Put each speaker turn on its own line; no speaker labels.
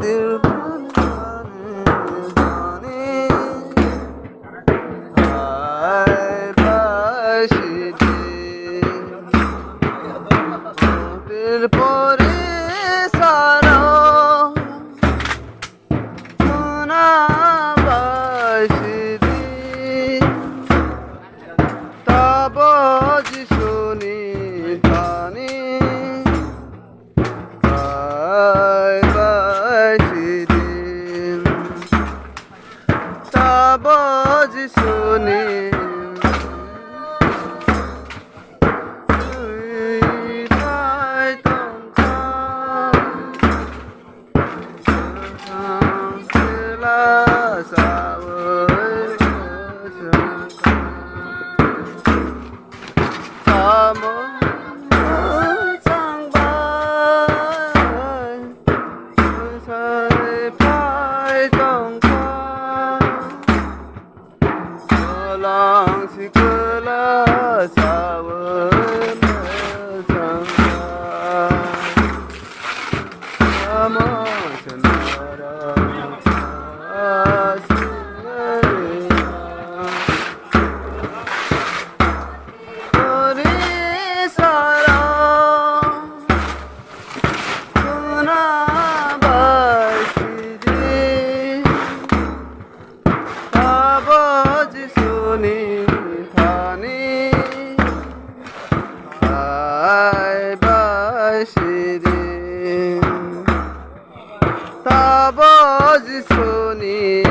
দিল জানে হায় বাসি দিল পরে সারা সোনা বাসি দিল তাবজ শুনি ধানে হায় বাসি দিল তাবজ শুনি Long sikula sawan sangha amasanara ore sara suna bashide tabaj suni thane ay bashide tabaj suni